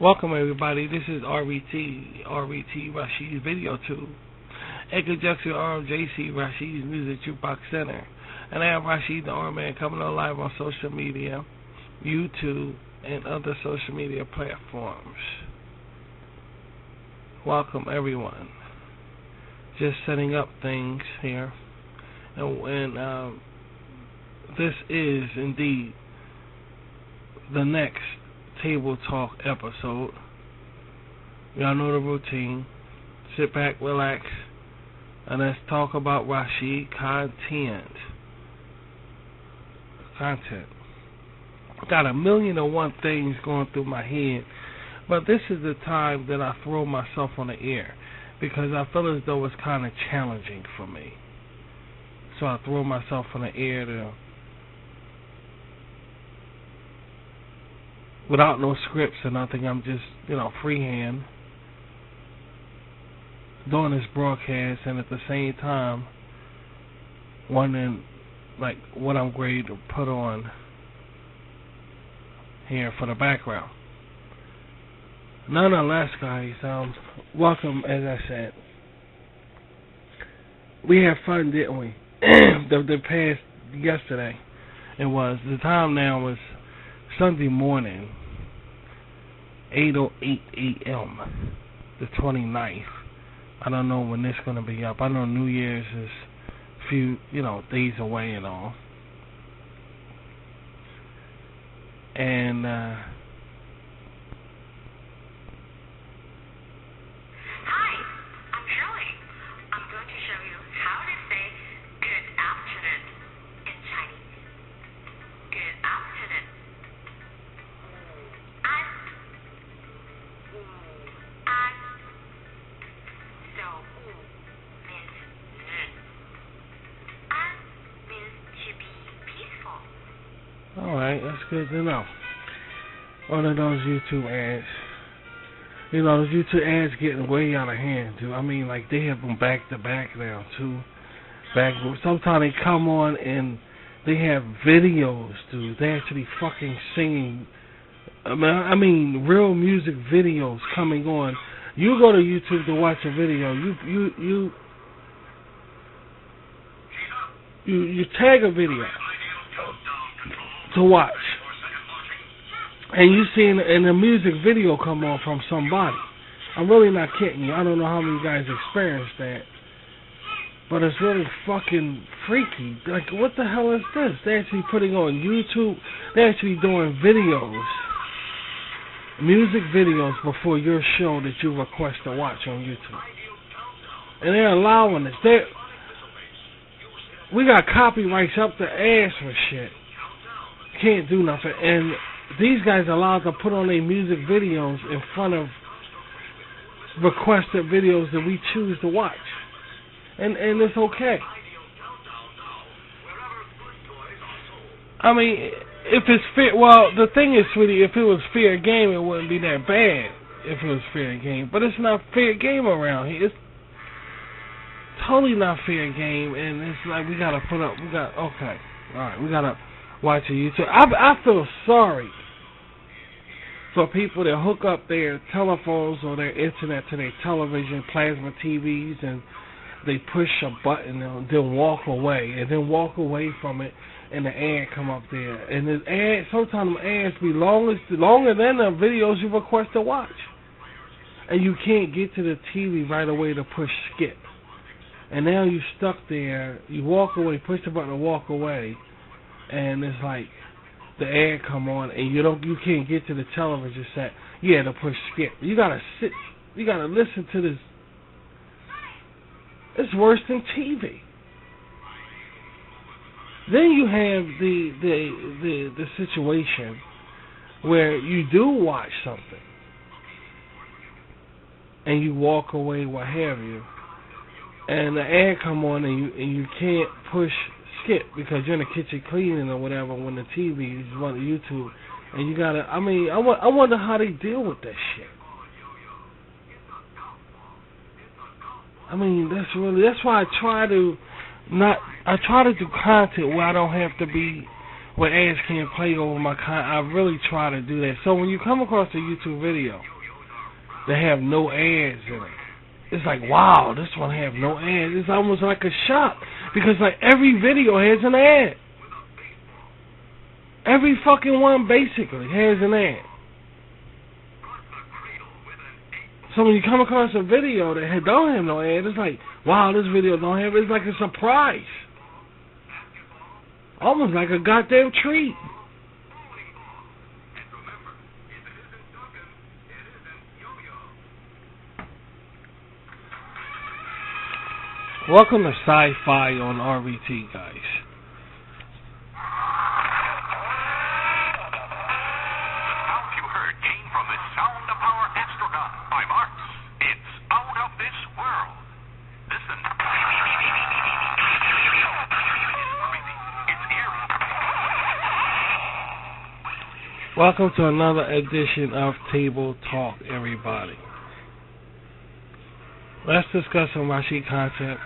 Welcome everybody, this is RBT Rashid's Video Tube, in conjunction with RMJC Rashid's Music Jukebox Center. And I am Rashid the Arm Man coming on live on social media, YouTube, and other social media platforms. Welcome everyone. Just setting up things here. And this is indeed the next Table Talk episode. Y'all know the routine. Sit back, relax, and let's talk about Rashid content. Got 1,000,001 things going through my head, but this is the time that I throw myself on the air because I feel as though it's kind of challenging for me. So I throw myself on the air without no scripts or nothing. I'm just, freehand doing this broadcast, and at the same time wondering like what I'm going to put on here for the background. Nonetheless, guys, welcome. As I said, we had fun, didn't we? the past yesterday, the time now was Sunday morning, 8:08 a.m., the 29th. I don't know when this is going to be up. I know New Year's is a few, days away and all. And, Hi, I'm Shirley. I'm going to show you how to say good afternoon in Chinese. Good afternoon. So means means to be peaceful. alright, that's good to know. One of those YouTube ads. Those YouTube ads getting way out of hand, too. I mean, like, they have them back to back now, too. Sometimes they come on and they have videos, dude. They actually fucking singing. I mean, real music videos coming on. You go to YouTube to watch a video. You tag a video to watch, and you see in a music video come on from somebody. I'm really not kidding you. I don't know how many guys experienced that, but it's really fucking freaky. Like, what the hell is this? They're actually putting on YouTube. They're actually doing videos, music videos before your show that you request to watch on YouTube, and they're allowing this. We got copyrights up the ass for shit. Can't do nothing, and these guys are allowed to put on their music videos in front of requested videos that we choose to watch, and it's okay. I mean, if it's fair, well, the thing is, sweetie, if it was fair game, it wouldn't be that bad. If it was fair game, but it's not fair game around here. It's totally not fair game, and it's like we gotta watch a YouTube. I feel sorry for people that hook up their telephones or their internet to their television, plasma TVs, and they push a button and then walk away from it, and the ad come up there. And the ad, sometimes the ads be longer than the videos you request to watch. And you can't get to the TV right away to push skip. And now you stuck there, you walk away, push the button to walk away, and it's like the ad come on, and you can't get to the television set. To push skip. You gotta listen to this. It's worse than TV. Then you have the situation where you do watch something and you walk away, what have you, and the ad come on and you can't push skip because you're in the kitchen cleaning or whatever when the TV is running YouTube, and you gotta. I mean, I wonder how they deal with that shit. I mean, that's why I try to do content where I don't have to be where ads can't play over my I really try to do that. So when you come across a YouTube video that have no ads in it, it's like, wow, this one have no ads. It's almost like a shock because like every video has an ad. Every fucking one basically has an ad. So when you come across a video that don't have no ad, it's like, wow, this video don't have it. It's like a surprise. Almost like a goddamn treat. Welcome to Sci-Fi on RVT, guys. Sounds you heard came from the Sound of Power Astronaut by Marx. It's out of this world. Listen. It's eerie. Welcome to another edition of Table Talk, everybody. Let's discuss some Rashi content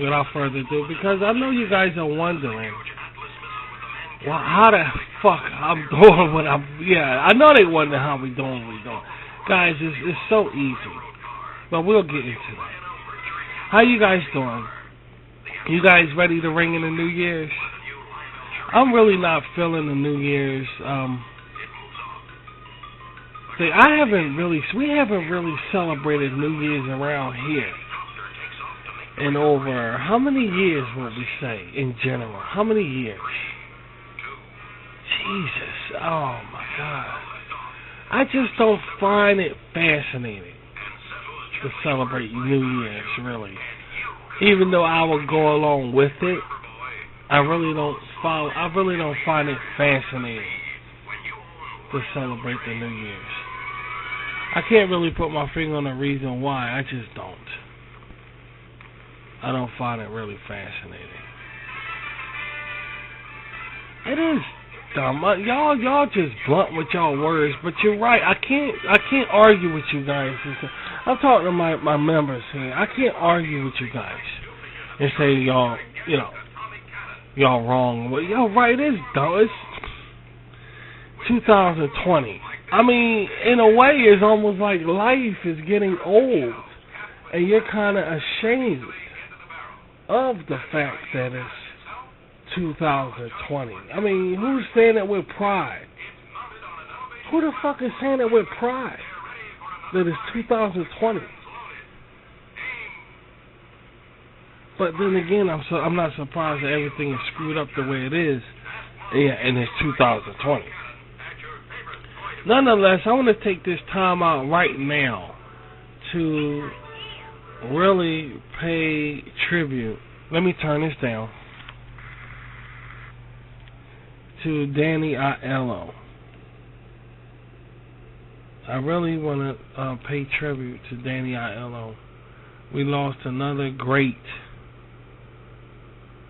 without further ado, because I know you guys are wondering, well, how the fuck I'm doing what I'm. Yeah, I know they wonder how we doing what we doing. Guys, it's so easy, but we'll get into that. How you guys doing? You guys ready to ring in the New Year's? I'm really not feeling the New Year's. We haven't really celebrated New Year's around here in over, how many years would we say in general? How many years? Jesus, oh my God. I just don't find it fascinating to celebrate New Year's, really. Even though I would go along with it, I really don't find it fascinating to celebrate the New Year's. I can't really put my finger on the reason why. I just don't. I don't find it really fascinating. It is dumb. Y'all just blunt with y'all words, but you're right. I can't argue with you guys. I'm talking to my members here. I can't argue with you guys and say y'all wrong. Well, y'all right. It is dumb. It's 2020. I mean, in a way, it's almost like life is getting old, and you're kind of ashamed of the fact that it's 2020. I mean, who's saying it with pride? Who the fuck is saying it with pride that it's 2020? But then again, I'm not surprised that everything is screwed up the way it is, and it's 2020. Nonetheless, I want to take this time out right now to really pay tribute. Let me turn this down. To Danny Aiello. I really want to pay tribute to Danny Aiello. We lost another great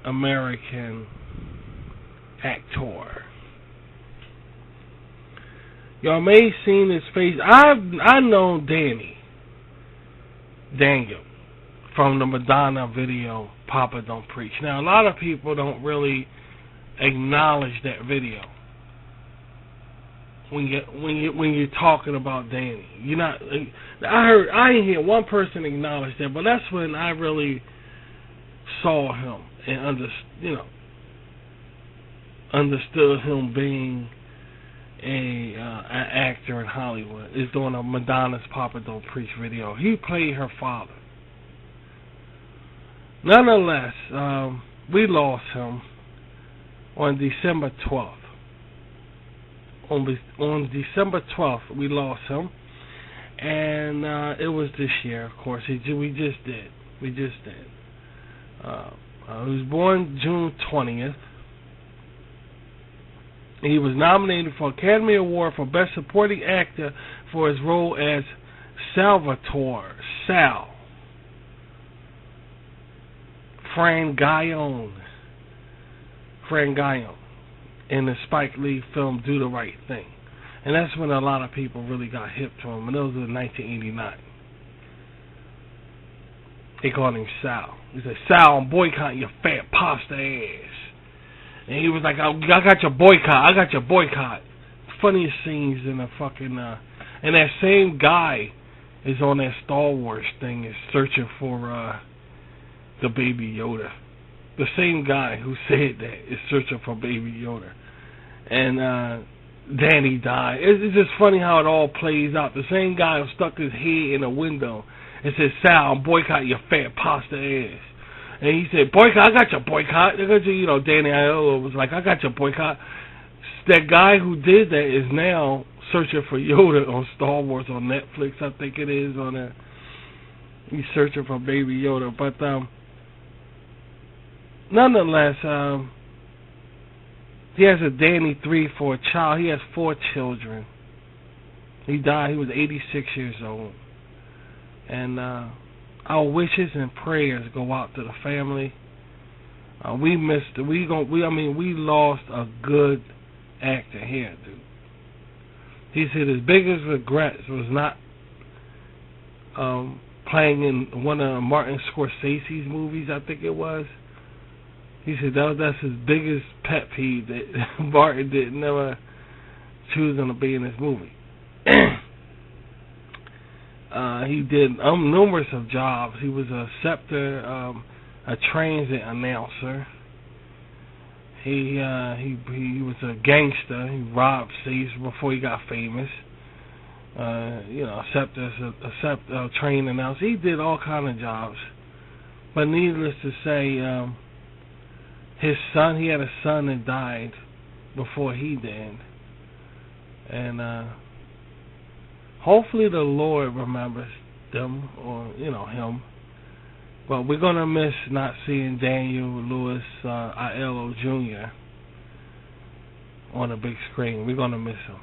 American actor. Y'all may have seen his face. I know Daniel, from the Madonna video, Papa Don't Preach. Now, a lot of people don't really acknowledge that video when you're talking about Danny. You're not. I didn't hear one person acknowledge that, but that's when I really saw him and understood him being an actor in Hollywood. Is doing a Madonna's Papa Don't Preach video. He played her father. Nonetheless, we lost him on December 12th. On December 12th, we lost him, and it was this year, of course. We just did. He was born June 20th. He was nominated for Academy Award for Best Supporting Actor for his role as Salvatore Frangaione in the Spike Lee film Do the Right Thing. And that's when a lot of people really got hip to him, and those were in 1989. They called him Sal. He said, Sal, I'm boycotting your fat pasta ass. and he was like, I got your boycott. I got your boycott. Funniest scenes in the fucking, and that same guy is on that Star Wars thing, is searching for, the Baby Yoda. The same guy who said that is searching for Baby Yoda. And, Danny died. It's just funny how it all plays out. The same guy who stuck his head in a window and said, Sal, boycott your fat pasta ass. And he said, boycott, I got your boycott. You know, Danny Aiello was like, I got your boycott. That guy who did that is now searching for Yoda on Star Wars on Netflix, I think it is, on there. He's searching for Baby Yoda. But, nonetheless, he has a Danny 3 for a child. He has 4 children. He died. He was 86 years old. And our wishes and prayers go out to the family. We lost a good actor here, dude. He said his biggest regrets was not playing in one of Martin Scorsese's movies, I think it was. He said that's his biggest pet peeve, that Martin did never choose him to be in this movie. He did numerous of jobs. He was a scepter, a transit announcer. He was a gangster. He robbed safes before he got famous. A train announcer. He did all kind of jobs. But needless to say, his son, he had a son that died before he did. And hopefully the Lord remembers them, or, him. But we're going to miss not seeing Daniel Lewis Aiello Jr. on the big screen. We're going to miss him.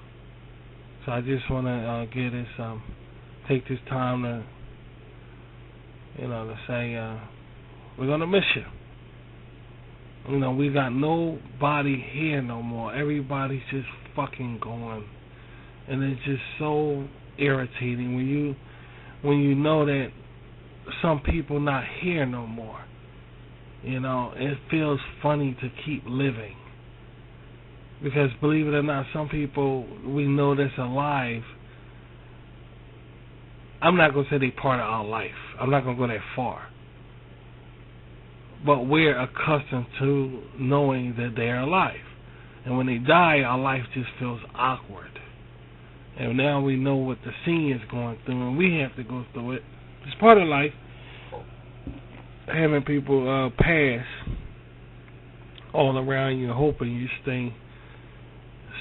So I just want to take this time to, to say, we're going to miss you. We got nobody here no more. Everybody's just fucking gone. And it's just so irritating when you know that some people not here no more. It feels funny to keep living. Because believe it or not, some people we know that's alive, I'm not going to say they part of our life. I'm not going to go that far. But we're accustomed to knowing that they're alive. And when they die, our life just feels awkward. And now we know what the scene is going through, and we have to go through it. It's part of life, having people pass all around you, hoping you stay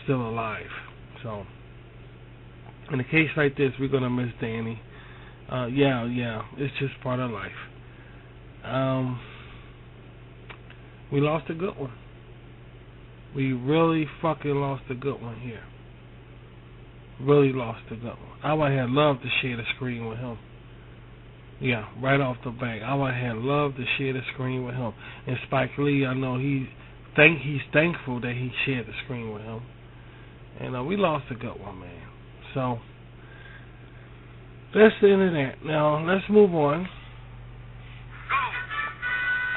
still alive. So, in a case like this, we're going to miss Danny. It's just part of life. We lost a good one. We really fucking lost a good one here. Really lost a good one. I would have loved to share the screen with him. Yeah, right off the bat. I would have loved to share the screen with him. And Spike Lee, I know he's thankful that he shared the screen with him. And we lost a good one, man. So, that's the end of that. Now, let's move on.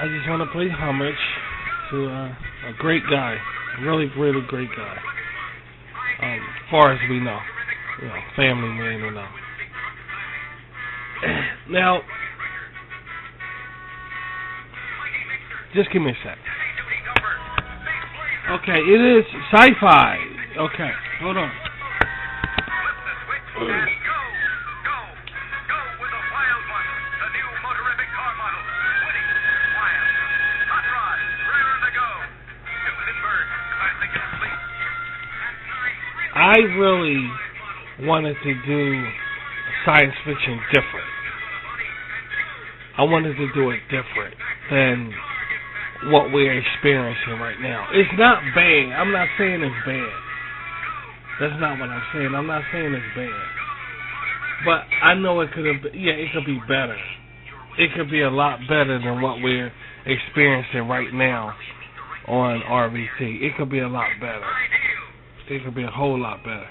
I just want to play homage to a great guy. Really, really great guy. As far as we know. Family man and all. Now, just give me a sec. Okay, it is sci-fi. Okay, hold on. I really wanted to do science fiction different. I wanted to do it different than what we're experiencing right now. It's not bad. I'm not saying it's bad. That's not what I'm saying. I'm not saying it's bad. But I know it could be better. It could be a lot better than what we're experiencing right now on RVT. It could be a lot better. It could be a whole lot better.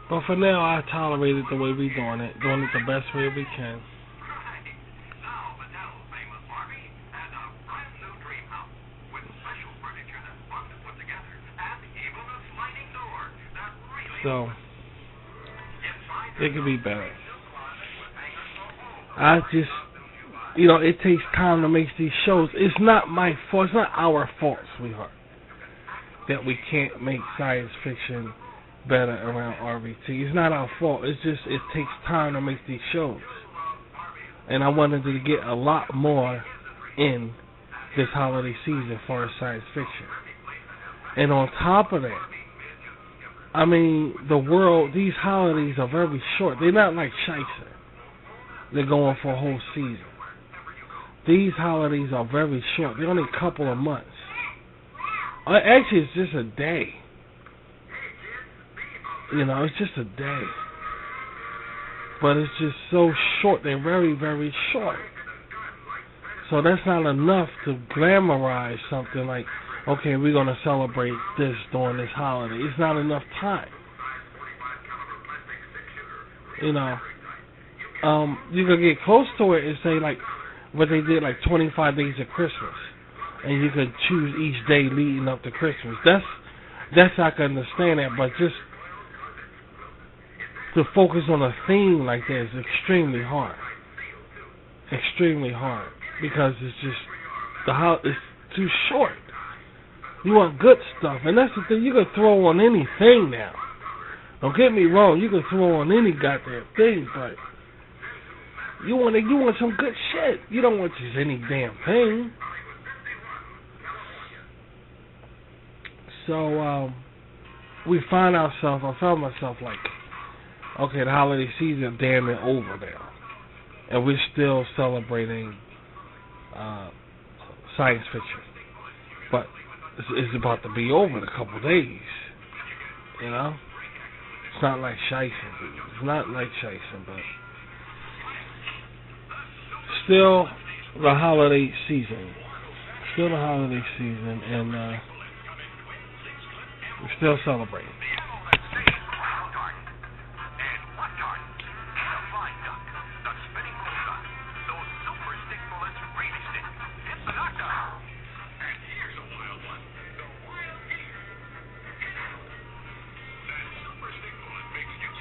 But for now, I tolerate it the way we're doing it the best way we can. Now, Mattel famous Barbie has a brand new dream house with special furniture that So it could be better. I just, it takes time to make these shows. It's not my fault. It's not our fault, sweetheart, that we can't make science fiction better around RVT. It's not our fault. It's just it takes time to make these shows. And I wanted to get a lot more in this holiday season for science fiction. And on top of that, I mean, these holidays are very short. They're not like Shicer. They're going for a whole season. These holidays are very short. They're only a couple of months. Actually, it's just a day. It's just a day. But it's just so short. They're very, very short. So that's not enough to glamorize something like, okay, we're going to celebrate this during this holiday. It's not enough time. You could get close to it and say, like, what they did, like 25 days of Christmas. And you could choose each day leading up to Christmas. That's I can understand that, but just to focus on a theme like that is extremely hard. Extremely hard. Because it's just, it's too short. You want good stuff, and that's the thing. You can throw on anything now. Don't get me wrong. You can throw on any goddamn thing, but you want some good shit. You don't want just any damn thing. So I found myself like, okay, the holiday season damn it over now, and we're still celebrating science fiction, but it's about to be over in a couple days. It's not like Shicer. It's not like Shicer, but still the holiday season. And we're still celebrating.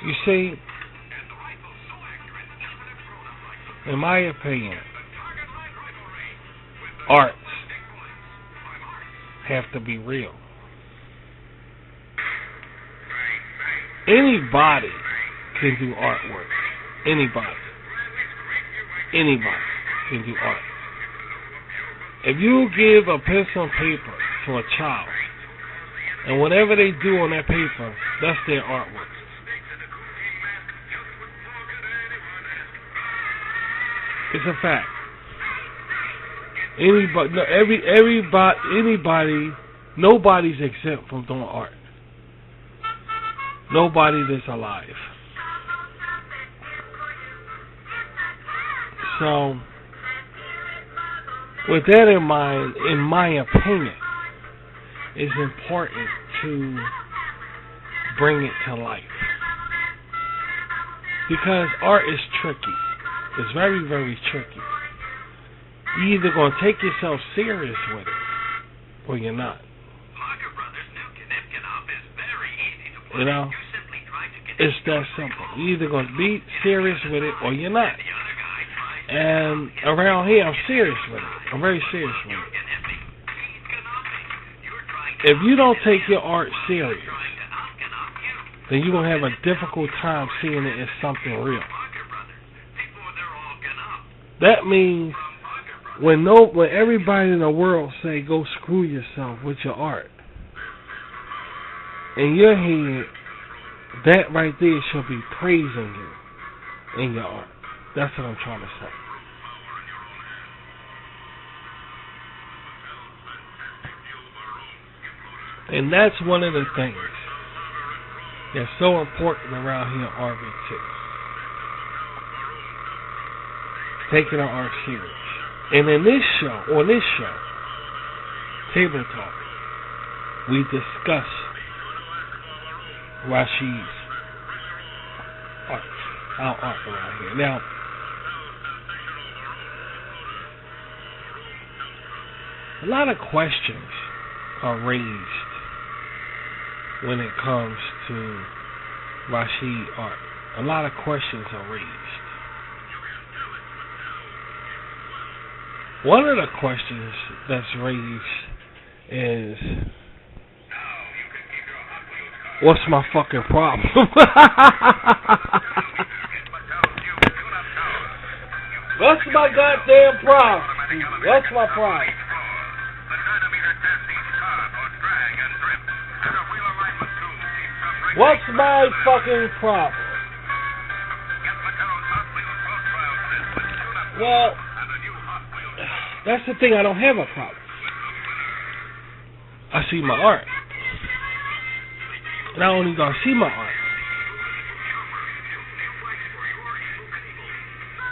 You see, in my opinion, arts have to be real. Anybody can do artwork. Anybody can do art. If you give a pencil and paper to a child, and whatever they do on that paper, that's their artwork. It's a fact. Nobody's exempt from doing art. Nobody that's alive. So, with that in mind, in my opinion, it's important to bring it to life. Because art is tricky. It's very, very tricky. You're either going to take yourself serious with it, or you're not. It's that simple. You're either going to be serious with it, or you're not. And around here, I'm serious with it. I'm very serious with it. If you don't take your art serious, then you're going to have a difficult time seeing it as something real. That means when everybody in the world say go screw yourself with your art, in your head, that right there should be praising you in your art. That's what I'm trying to say. And that's one of the things that's so important around here at RVT. Taking our art serious. And in this show, Table Talk, we discuss Rashid's art, our art around here. Now, a lot of questions are raised when it comes to Rashid art. A lot of questions are raised. One of the questions that's raised is, what's my fucking problem? What's my goddamn problem? What's my problem? What's my fucking problem? Well, that's the thing, I don't have a problem. I see my art. Not only do I see my art,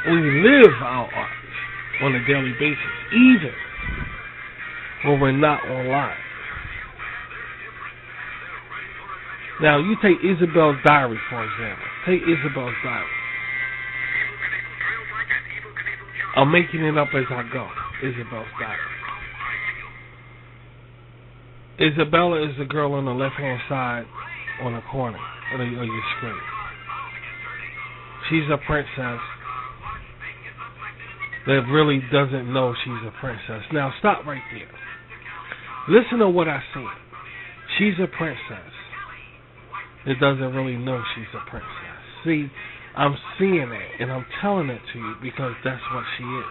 we live our art on a daily basis, even when we're not online. Now, you take Isabel's diary, for example. Take Isabel's diary. I'm making it up as I go. Isabel's diary. Isabella is the girl on the left-hand side on the corner of your screen. She's a princess that really doesn't know she's a princess. Now, stop right there. Listen to what I said. She's a princess that doesn't really know she's a princess. See, I'm seeing it, and I'm telling it to you because that's what she is.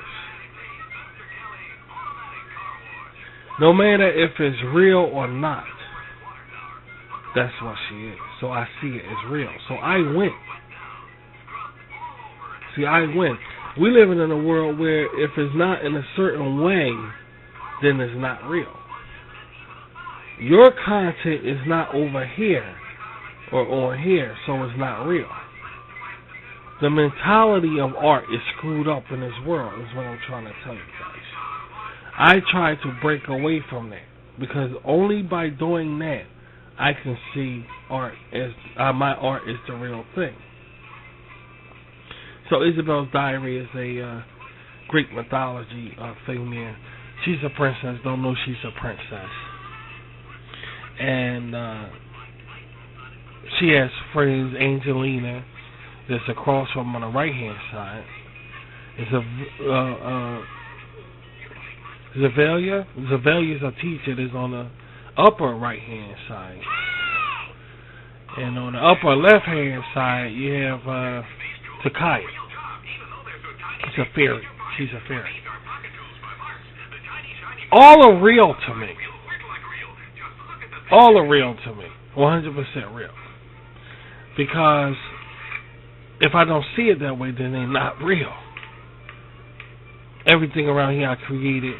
No matter if it's real or not, that's what she is. So I see it as real. So I win. See, I win. We live in a world where if it's not in a certain way, then it's not real. Your content is not over here or on here, so it's not real. The mentality of art is screwed up in this world, is what I'm trying to tell you guys. I try to break away from that, because only by doing that, I can see art as, my art is the real thing. So Isabel's diary is a Greek mythology thing there. She's a princess, don't know she's a princess. And she has friends, Angelina, that's across from on the right-hand side. It's Zavelia. Zavelia's a teacher that's on the upper right-hand side. And on the upper left-hand side, you have Takaya. She's a fairy. She's a fairy. All are real to me. All are real to me. 100% real. Because if I don't see it that way, then they're not real. Everything around here I created.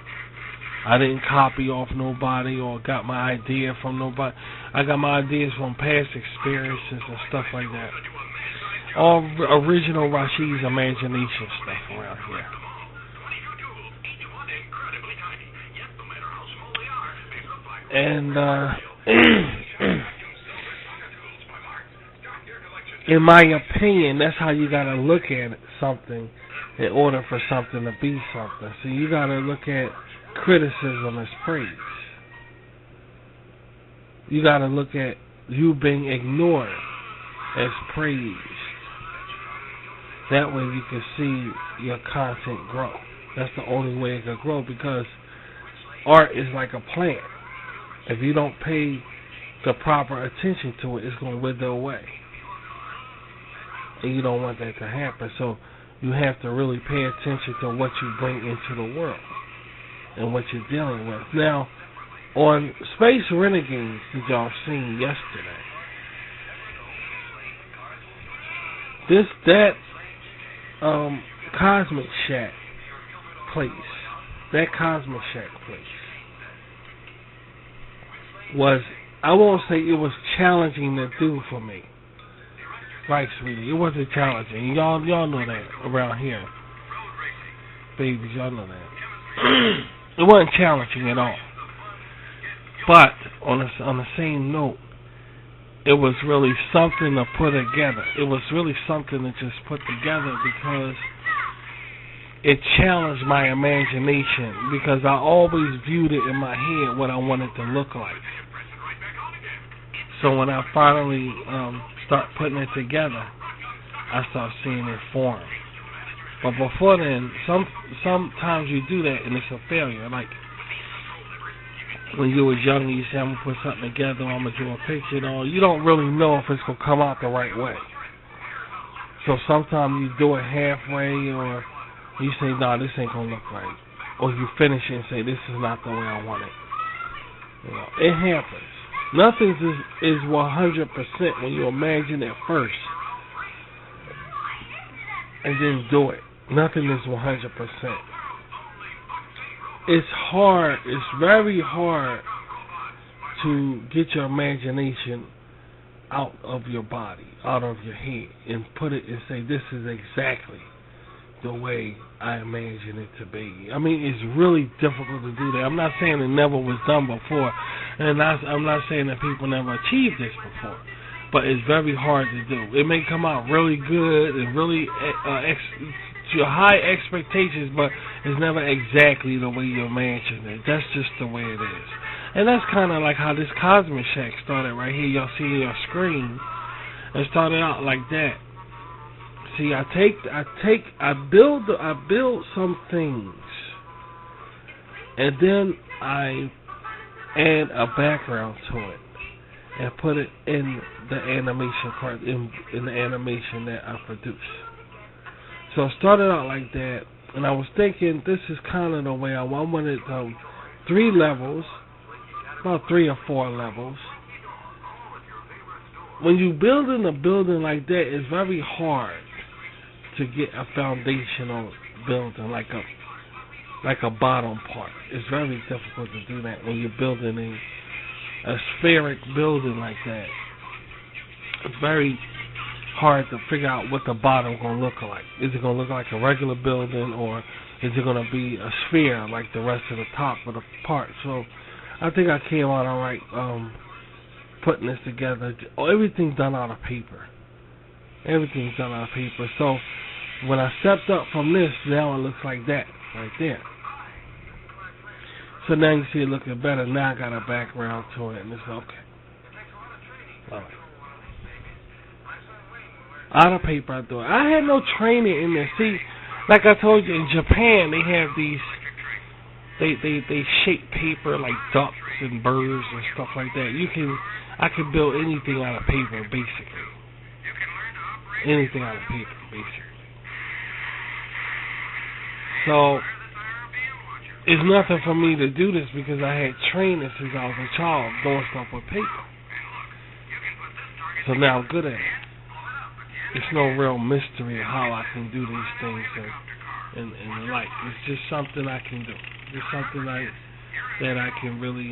I didn't copy off nobody or got my idea from nobody. I got my ideas from past experiences and stuff like that. All original Rashid's imagination stuff around here. And in my opinion, that's how you gotta look at something in order for something to be something. So you gotta look at criticism as praise. You gotta look at you being ignored as praise. That way you can see your content grow. That's the only way it can grow, because art is like a plant. If you don't pay the proper attention to it, it's going to wither away. And you don't want that to happen. So you have to really pay attention to what you bring into the world and what you're dealing with. Now, on Space Renegades that y'all seen yesterday, that Cosmic Shack place, was, I won't say it was challenging to do for me. Right, sweetie, it wasn't challenging. Y'all know that around here. Babies, y'all know that. It wasn't challenging at all. But on the same note, it was really something to put together. It was really something to just put together, because it challenged my imagination, because I always viewed it in my head what I wanted to look like. So when I finally start putting it together, I start seeing it form. But before then, sometimes you do that and it's a failure. Like when you was young, you say, I'm going to put something together, I'm going to do a picture, you don't really know if it's going to come out the right way. So sometimes you do it halfway, or you say, no, this ain't going to look right. Or you finish it and say, this is not the way I want it. It happens. Nothing is 100% when you imagine it first and then do it. Nothing is 100%. It's hard. It's very hard to get your imagination out of your body, out of your head, and put it and say, this is exactly the way I imagine it to be. I mean, it's really difficult to do that. I'm not saying it never was done before, and I'm not saying that people never achieved this before, but it's very hard to do. It may come out really good and really to high expectations, but it's never exactly the way you imagine it. That's just the way it is. And that's kind of like how this Cosmic Shack started right here. Y'all see your screen. It started out like that. See, I build some things, and then I add a background to it and put it in the animation part, in the animation that I produce. So I started out like that, and I was thinking this is kind of the way I wanted 3 levels, about 3 or 4 levels. When you building a building like that, it's very hard to get a foundational building like a bottom part. It's very difficult to do that when you're building a spheric building like that. It's very hard to figure out what the bottom is going to look like. Is it going to look like a regular building, or is it going to be a sphere like the rest of the top of the part? So I think I came out all right putting this together. Everything's done out of paper. Everything's done out of paper. So when I stepped up from this, now it looks like that right there. So now you see it looking better. Now I got a background to it, and it's okay. All right. Out of paper I do it. I had no training in this. See, like I told you, in Japan they have these, they shape paper like ducks and birds and stuff like that. I can build anything out of paper, basically. Anything out of paper, basically. So it's nothing for me to do this because I had training since I was a child doing stuff with paper. So now I'm good at it. It's no real mystery how I can do these things and the like. It's just something I can do. It's something that I can really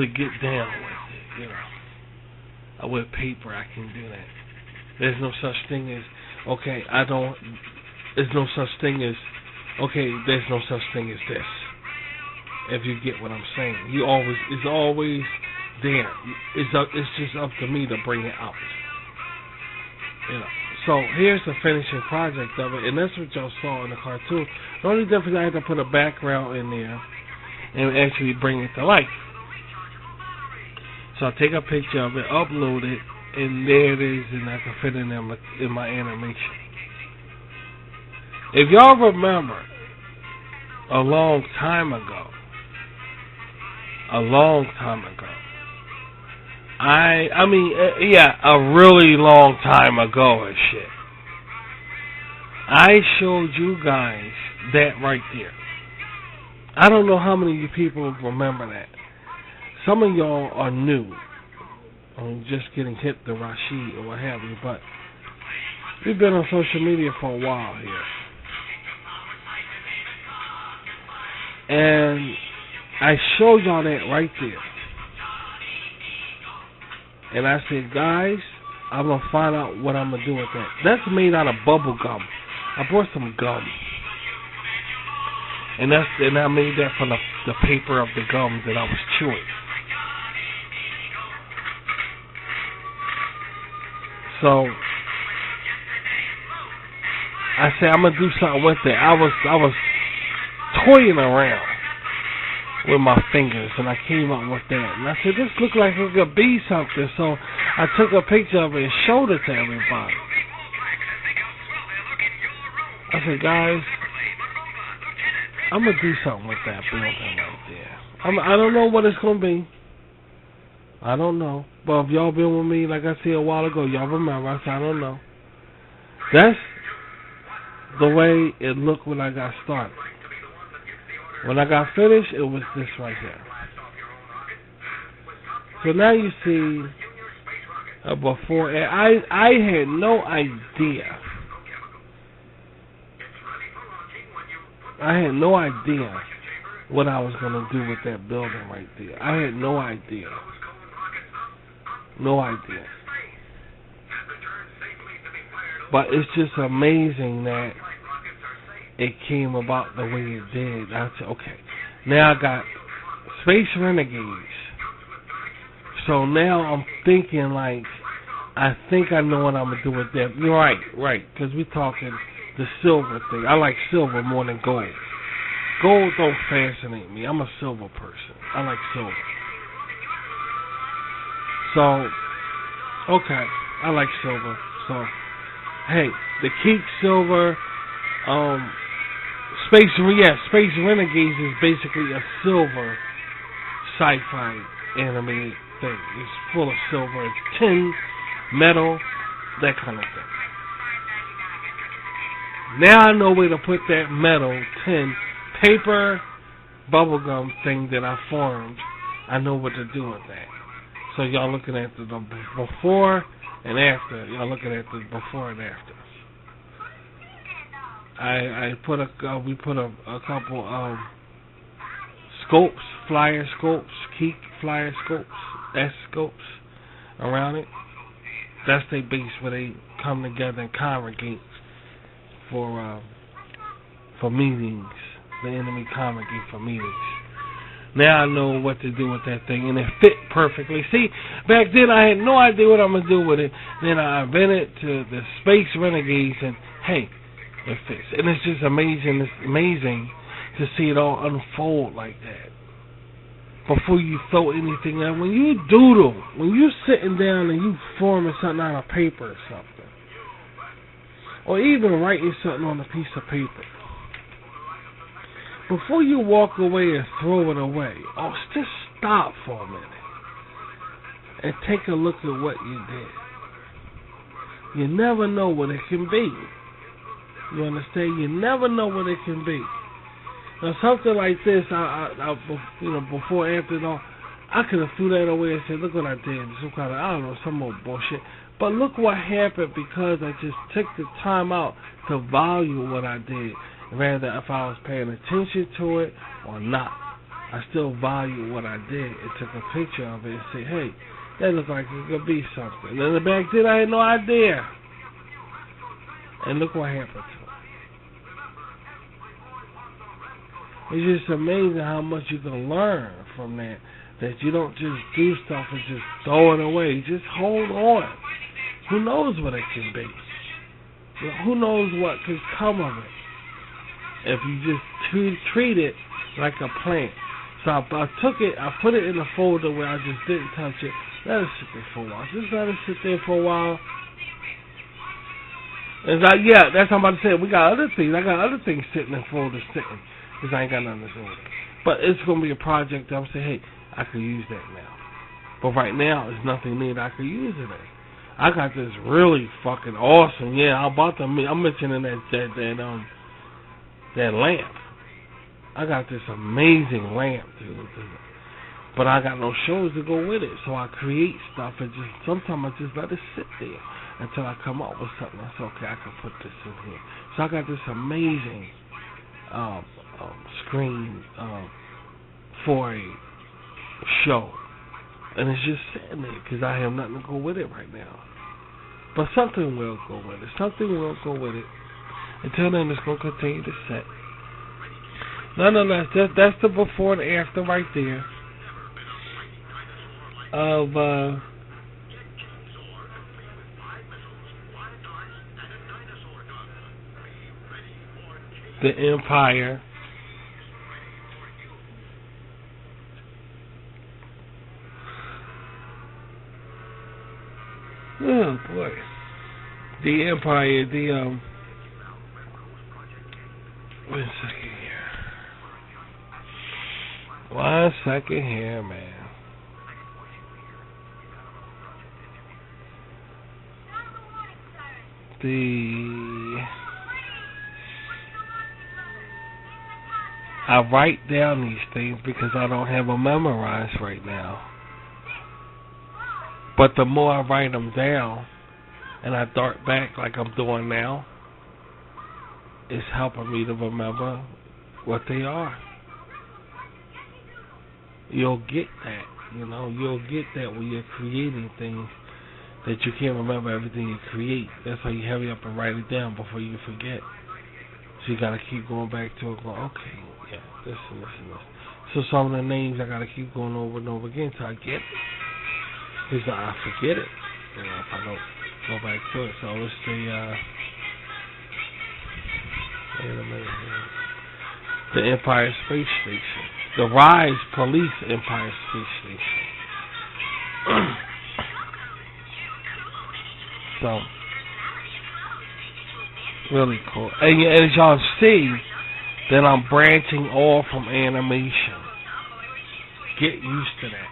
get down with it, With paper I can do that. There's no such thing as there's no such thing as this. If you get what I'm saying. It's always there. It's just up to me to bring it out. So here's the finishing project of it, and that's what y'all saw in the cartoon. The only difference, I had to put a background in there and actually bring it to life. So I take a picture of it, upload it, and there it is, and I can fit it in my animation. If y'all remember, a long time ago, a really long time ago and shit, I showed you guys that right there. I don't know how many of you people remember that. Some of y'all are new, just getting hip to Rashid or what have you, but we've been on social media for a while here. And I showed y'all that right there. And I said, guys, I'm going to find out what I'm going to do with that. That's made out of bubble gum. I bought some gum. And I made that from the paper of the gum that I was chewing. So I said, I'm going to do something with it. I was toying around with my fingers, and I came up with that. And I said, this looks like it could be something. So I took a picture of it and showed it to everybody. I said, guys, I'm going to do something with that building right there. I don't know what it's going to be. I don't know. But if y'all been with me, like I said a while ago, y'all remember, I said, I don't know. That's the way it looked when I got started. When I got finished, it was this right here. So now you see before, and I had no idea. I had no idea what I was going to do with that building right there. I had no idea. No idea. But it's just amazing that it came about the way it did. I said, okay, now I got Space Renegades. So now I'm thinking like, I think I know what I'm going to do with that. You're right, because we're talking the silver thing. I like silver more than gold. Gold don't fascinate me. I'm a silver person. I like silver. So, okay, I like silver. So, hey, the Keek Silver, Space Renegades is basically a silver sci-fi animated thing. It's full of silver. It's tin, metal, that kind of thing. Now I know where to put that metal, tin, paper, bubblegum thing that I formed. I know what to do with that. So y'all looking at the before and after. Y'all looking at the before and after. We put a couple scopes, flyer scopes, Keek flyer scopes, S scopes around it. That's their base where they come together and congregate for meetings. The enemy congregate for meetings. Now I know what to do with that thing, and it fit perfectly. See, back then I had no idea what I'm going to do with it. Then I invented to the Space Renegades, and hey, it fits. And it's just amazing. It's amazing to see it all unfold like that. Before you throw anything out, when you doodle, when you're sitting down and you forming something out of paper or something, or even writing something on a piece of paper, before you walk away and throw it away, just stop for a minute and take a look at what you did. You never know what it can be. You understand? You never know what it can be. Now something like this, before after it all, I could have threw that away and said, look what I did. Some kind of, some old bullshit. But look what happened because I just took the time out to value what I did. Rather if I was paying attention to it or not. I still value what I did and took a picture of it and said, hey, that looks like it could be something. And then back then I had no idea. And look what happened to it. It's just amazing how much you can learn from that. That you don't just do stuff and just throw it away. Just hold on. Who knows what it can be? Who knows what could come of it? If you just treat it like a plant. So I took it, I put it in a folder where I just didn't touch it. Let it sit there for a while. Just let it sit there for a while. And that's what I'm about to say. We got other things. I got other things sitting in folders sitting. Because I ain't got nothing to do with it. But it's going to be a project that I'm saying, hey, I could use that now. But right now, there's nothing neat I could use it in. I got this really fucking awesome, I'm mentioning that lamp. I got this amazing lamp, dude. But I got no shows to go with it. So I create stuff and sometimes I just let it sit there until I come up with something. I say, okay, I can put this in here. So I got this amazing screen for a show. And it's just sitting there because I have nothing to go with it right now. But something will go with it. Something will go with it. Until then, it's going to continue to set. Nonetheless, that's the before and after right there of the Empire. Oh boy. The Empire, one second here. 1 second here, man. I write down these things because I don't have them memorized right now. But the more I write them down and I dart back like I'm doing now, it's helping me to remember what they are. You'll get that, you'll get that when you're creating things that you can't remember everything you create. That's why you hurry up and write it down before you forget. So you gotta keep going back to it, going, okay, yeah, this and this and this. So some of the names I gotta keep going over and over again till I get it. Because I forget it, if I don't go back to it. So it's wait a minute here. The Empire Space Station. The Rise Police Empire Space Station. So, really cool. And as y'all see, that I'm branching off from animation. Get used to that.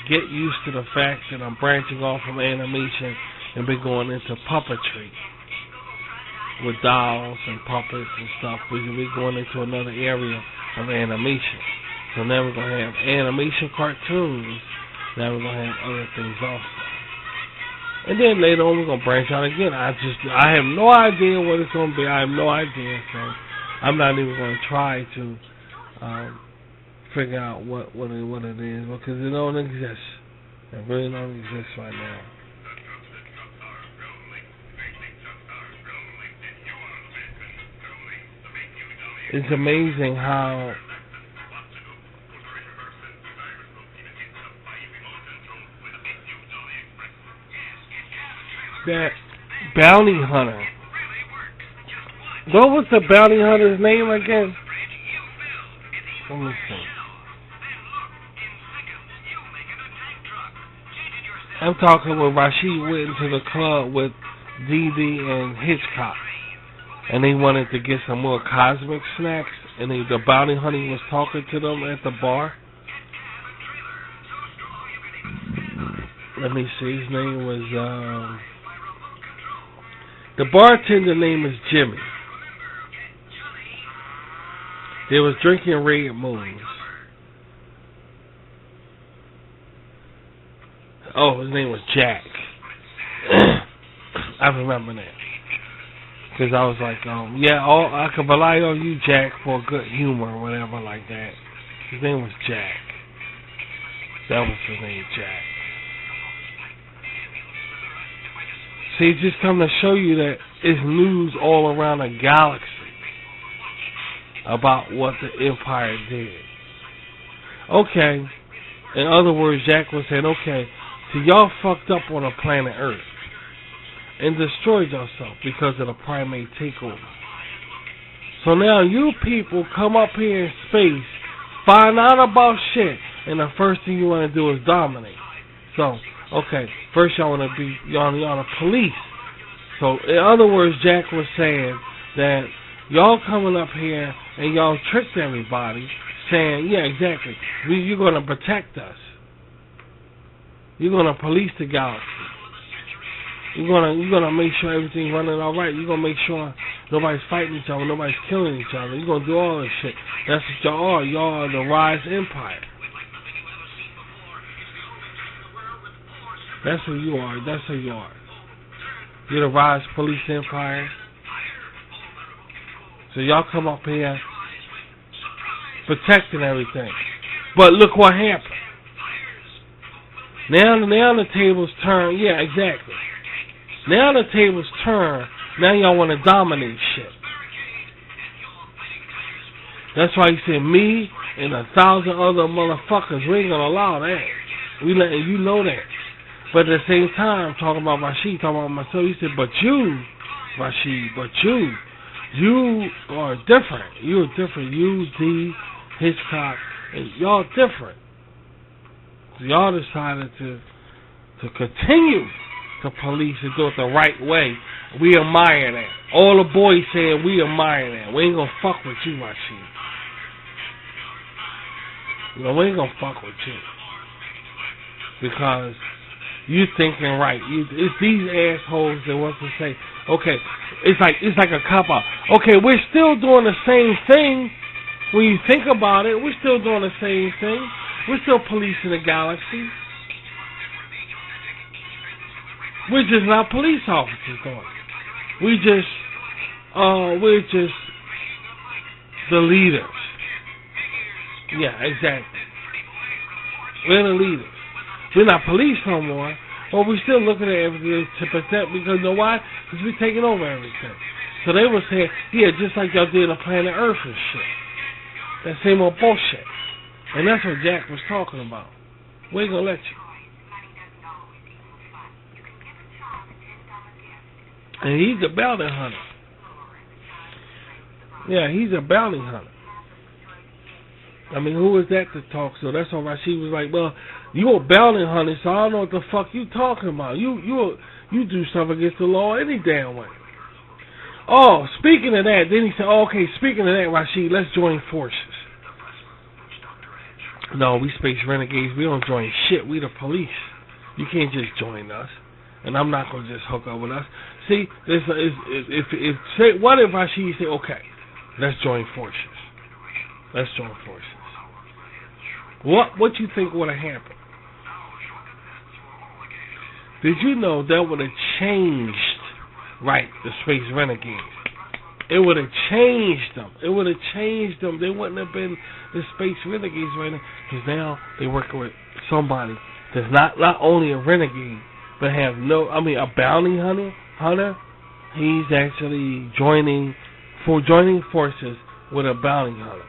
Get used to the fact that I'm branching off from animation and been going into puppetry with dolls and puppets and stuff. We're going into another area of animation. So now we're going to have animation cartoons. Now we're going to have other things also. And then later on we're going to branch out again. I have no idea what it's going to be. I have no idea. So I'm not even going to try to figure out what it is, because it don't exist. It really don't exist right now. It's amazing how that bounty hunter. What was the bounty hunter's name again? Let me see. I'm talking when Rashid went into the club with Dee Dee and Hitchcock, and they wanted to get some more cosmic snacks, and the bounty hunter was talking to them at the bar. Let me see, his name was, the bartender name is Jimmy. They was drinking Red Moons. Oh, his name was Jack. I remember that. Because I was like, I could rely on you, Jack, for good humor or whatever like that. His name was Jack. That was his name, Jack. See, just come to show you that it's news all around the galaxy about what the Empire did. Okay. In other words, Jack was saying, okay, so y'all fucked up on the planet Earth and destroyed yourself because of the primate takeover. So now you people come up here in space, find out about shit, and the first thing you want to do is dominate. So, okay, first y'all want to be, y'all the police. So, in other words, Jack was saying that y'all coming up here and y'all tricked everybody, saying, yeah, exactly, you're going to protect us. You're going to police the galaxy. You're gonna make sure everything's running all right. You're going to make sure nobody's fighting each other, nobody's killing each other. You're going to do all this shit. That's what y'all are. Y'all are the Rise Empire. That's who you are. That's who you are. You're the Rise Police Empire. So y'all come up here protecting everything. But look what happened. Now the tables turn. Yeah, exactly. Now the tables turn. Now y'all want to dominate shit. That's why he said me and 1,000 other motherfuckers. We ain't gonna allow that. We letting you know that. But at the same time, talking about Rashid, talking about myself, he said, but you, Rashid, you are different. You're different. You, D, Hitchcock, and y'all different. So y'all decided to continue to police and do it the right way. We admire that. All the boys saying we admire that. We ain't gonna fuck with you, Rashid. You know, we ain't gonna fuck with you. Because you thinking right. It's these assholes that want to say, okay, it's like a cop-out. Okay, we're still doing the same thing. When you think about it, we're still doing the same thing. We're still policing the galaxy. We're just not police officers doing it. We're just the leaders. Yeah, exactly. We're the leaders. We're not police no more, but we're still looking at everything to protect, because you know why? Because we're taking over everything. So they were saying, yeah, just like y'all did on planet Earth and shit. That same old bullshit. And that's what Jack was talking about. We ain't gonna let you. And he's a bounty hunter. Yeah, he's a bounty hunter. I mean, who is that to talk? So that's why Rashid was like, well, you a bounty hunter, so I don't know what the fuck you talking about. You do stuff against the law any damn way. Oh, speaking of that, then he said, oh, okay, speaking of that, Rashid, let's join forces. No, we space renegades. We don't join shit. We the police. You can't just join us. And I'm not going to just hook up with us. See, what if Rashid say, okay, let's join forces. Let's join forces. What you think would have happened? Did you know that would have changed, right, the Space Renegades? It would have changed them. It would have changed them. They wouldn't have been the Space Renegades right now, because now they're working with somebody that's not only a renegade, but have a bounty hunter. He's actually joining forces with a bounty hunter.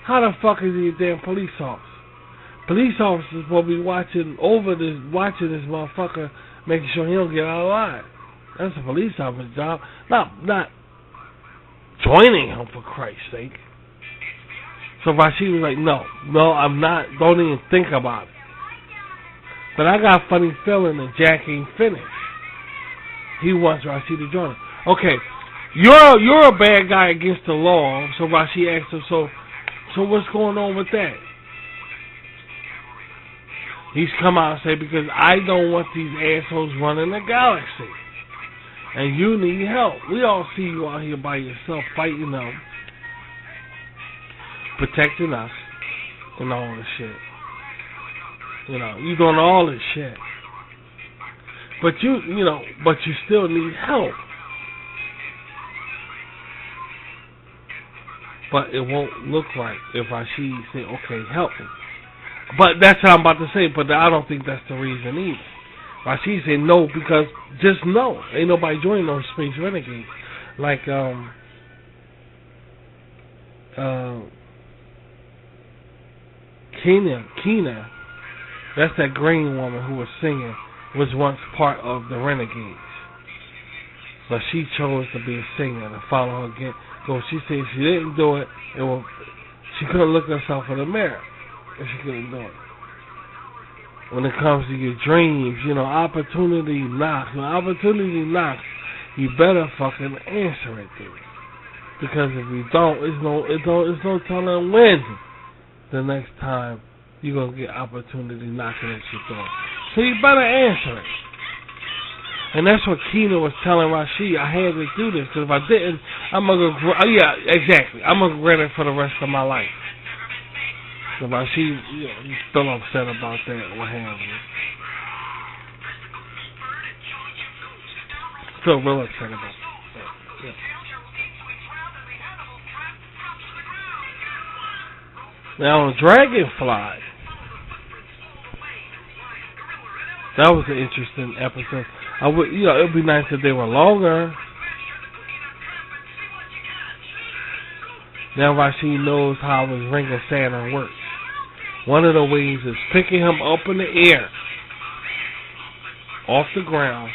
How the fuck is he a damn police officer? Police officers will be watching this motherfucker, making sure he don't get out alive. That's a police officer's job. Not joining him, for Christ's sake. So Rashid was like, no, I'm not. Don't even think about it. But I got a funny feeling that Jack ain't finished. He wants Rashid to join him. Okay, you're a bad guy against the law. So Rashid asked him, so what's going on with that? He's come out and said, because I don't want these assholes running the galaxy. And you need help. We all see you out here by yourself fighting them, protecting us, and all this shit. You know, you doing all this shit. But you still need help. But it won't look right if Rashid say, okay, help me. But that's what I'm about to say, but I don't think that's the reason either. Rashid said no, because just no. Ain't nobody joining those Space Renegades. Like, Kina, that's that green woman who was singing, was once part of the Renegades. But she chose to be a singer and follow her again. So she said she didn't do it, she couldn't look herself in the mirror. And she couldn't do it. When it comes to your dreams, opportunity knocks. When opportunity knocks, you better fucking answer it, dude. Because if you don't, it's no telling when the next time you're gonna get opportunity knocking at your door. So you better answer it. And that's what Kina was telling Rashid. I had to do this, because if I didn't, I'm gonna regret it for the rest of my life. So Rashid, he's still upset about that. What have you? Still real upset about that. Yeah. Now, Dragonfly. That was an interesting episode. It would be nice if they were longer. Now Rashid knows how his Ring of Saturn works. One of the ways is picking him up in the air, off the ground,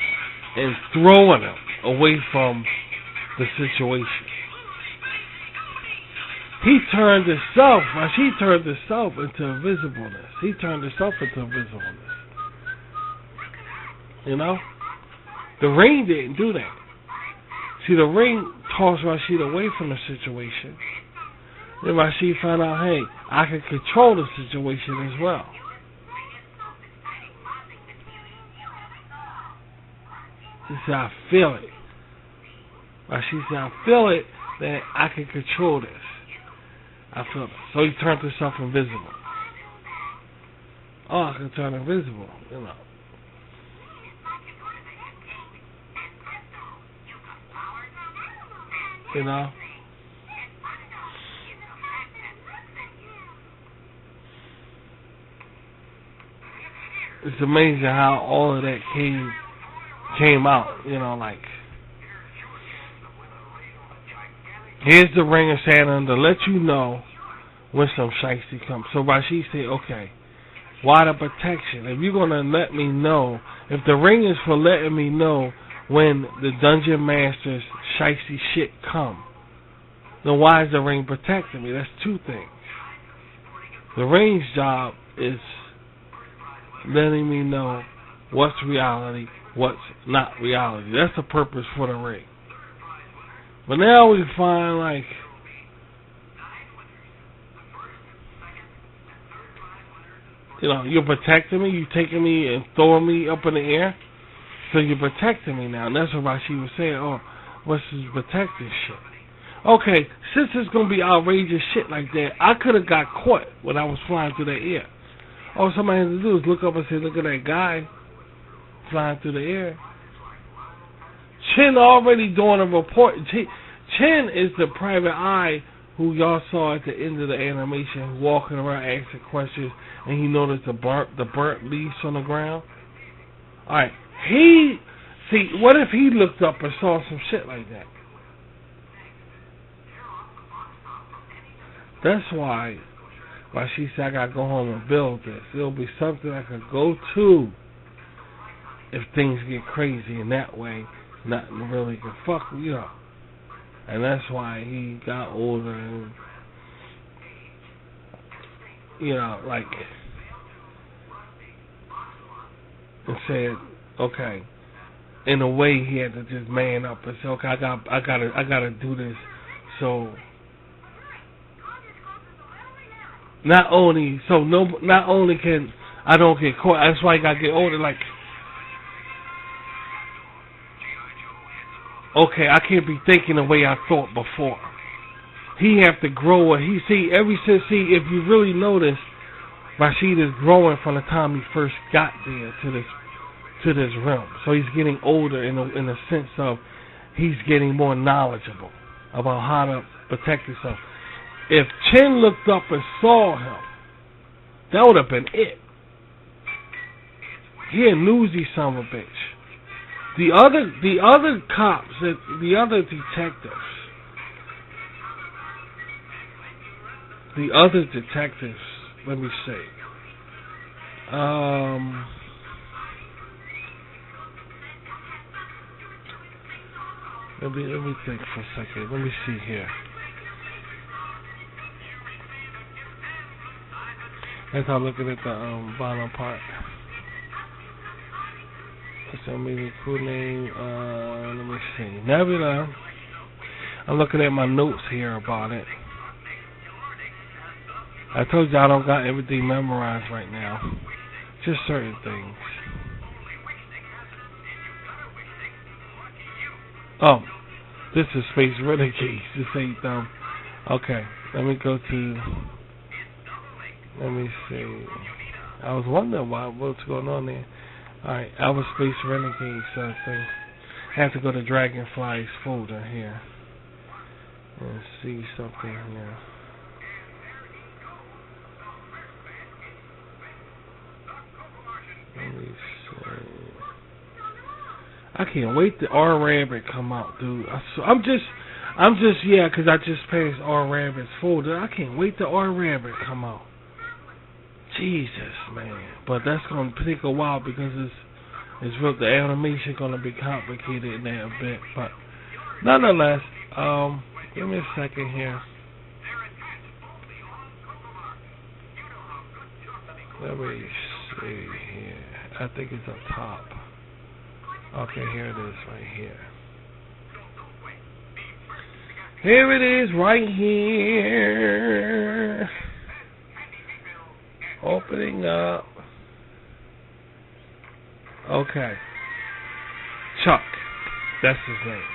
and throwing him away from the situation. Rashid turned himself into invisibleness. You know? The ring didn't do that. See, the ring tossed Rashid away from the situation. Then Rashid found out, hey, I can control the situation as well. He said, I feel it. Rashid said, I feel it that I can control this. I feel it. So he turned himself invisible. Oh, I can turn invisible, you know. You know? It's amazing how all of that came out, you know, like, here's the ring of Saturn to let you know when some shiesty comes. So Rashid said, okay, why the protection? If you're going to let me know, if the ring is for letting me know when the Dungeon Master's shiesty shit come, then why is the ring protecting me? That's two things. The ring's job is letting me know what's reality, what's not reality. That's the purpose for the ring. But now we find, like, you know, you're protecting me, you're taking me and throwing me up in the air, so you're protecting me now. And that's what Rashid was saying, oh, what's this protecting shit? Okay, since it's going to be outrageous shit like that, I could have got caught when I was flying through the air. All somebody had to do is look up and say, look at that guy flying through the air. Chin already doing a report. Chin is the private eye who y'all saw at the end of the animation, walking around asking questions, and he noticed the burnt leaves on the ground. Alright, what if he looked up and saw some shit like that? That's why she said I gotta go home and build this. It'll be something I can go to if things get crazy in that way. Nothing really can fuck you up. And that's why he got older and, you know, like, and said, okay, in a way he had to just man up and say, okay, I gotta do this. So not only can I don't get caught, that's why I gotta get older, like, okay, I can't be thinking the way I thought before. He have to grow. If you really notice, Rashid is growing from the time he first got there to this realm. So he's getting older in the sense of he's getting more knowledgeable about how to protect himself. If Chin looked up and saw him, that would have been it. He a newsy son of a bitch. The other cops, the other detectives, let me see. Let me think for a second. Let me see here. As I'm looking at the bottom part. So maybe cool name. Let me see. Nebula. I'm looking at my notes here about it. I told you I don't got everything memorized right now. Just certain things. Oh, this is Space Renegades. This ain't them. Okay, let me go to. Let me see. I was wondering what's going on there. Alright, Outer Space Renegades thing. I have to go to Dragonfly's folder here and see something here. Let me see. I can't wait till R-Rabbit come out, dude. I'm just because I just passed R-Rabbit's folder. I can't wait till R-Rabbit come out. Jesus, man. But that's going to take a while because it's real. The animation going to be complicated in that a bit. But nonetheless, give me a second here. Let me see here. I think it's up top. Okay, here it is right here. Here it is right here. Opening up. Okay. Chuck. That's his name.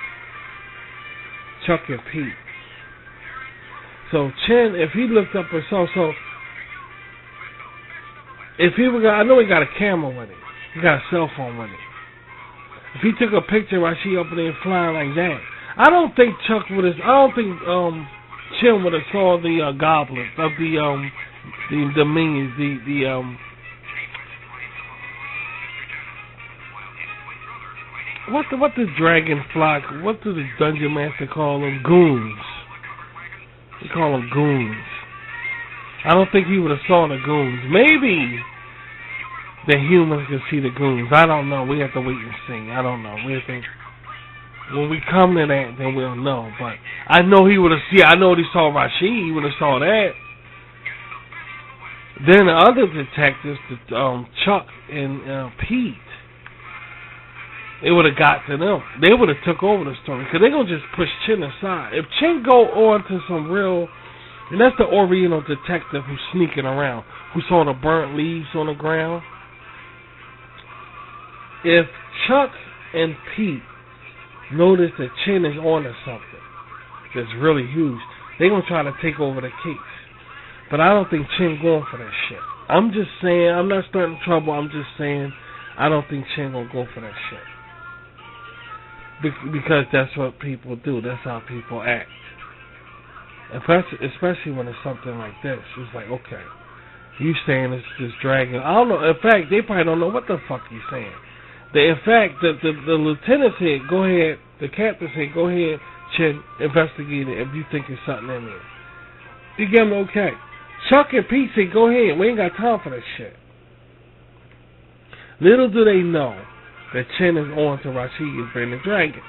Chuck and Pete. So Chen, if he looked up or so if he were, I know he got a camera with him. He got a cell phone with him. If he took a picture while she up there flying like that, I don't think Chuck would have. I don't think Chen would have saw the goblins of the minions, what the dragon flock? What do the dungeon master call them? Goons. They call them goons. I don't think he would have saw the goons. Maybe the humans can see the goons. I don't know. We have to wait and see. I don't know. We have to, when we come to that, then we'll know. But I know he would have seen. I know he saw Rashid. He would have saw that. Then the other detectives, Chuck and Pete, it would have got to them. They would have took over the story because they're gonna just push Chen aside. If Chen go on to some real, and that's the Oriental detective who's sneaking around, who saw the burnt leaves on the ground. If Chuck and Pete notice that Chen is on to something that's really huge, they're gonna try to take over the case. But I don't think Chen going for that shit. I'm just saying, I'm not starting trouble. I'm just saying, I don't think Chen gonna go for that shit. Because that's what people do. That's how people act. Especially when it's something like this. It's like, okay, you saying it's this dragon. I don't know. In fact, they probably don't know what the fuck you saying. In fact, the lieutenant said, go ahead. The captain said, go ahead, Chen, investigate it if you think there's something in there. You give him okay. Chuck and Pete said, go ahead. We ain't got time for this shit. Little do they know that Chen is on to Rashid is being the dragon.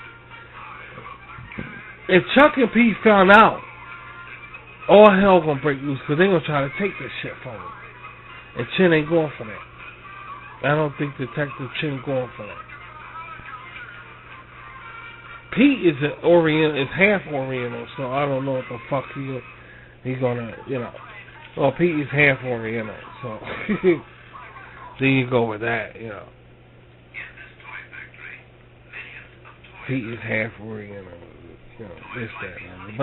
If Chuck and Pete found out, all hell gonna break loose because they gonna try to take this shit from him. And Chen ain't going for that. I don't think Detective Chen going for that. Pete is an Oriental, is half Oriental, so I don't know what the fuck he gonna, you know. Well, Pete is half Oriental, so there you go with that, you know. Pete is half Oriental, you know, this, that, and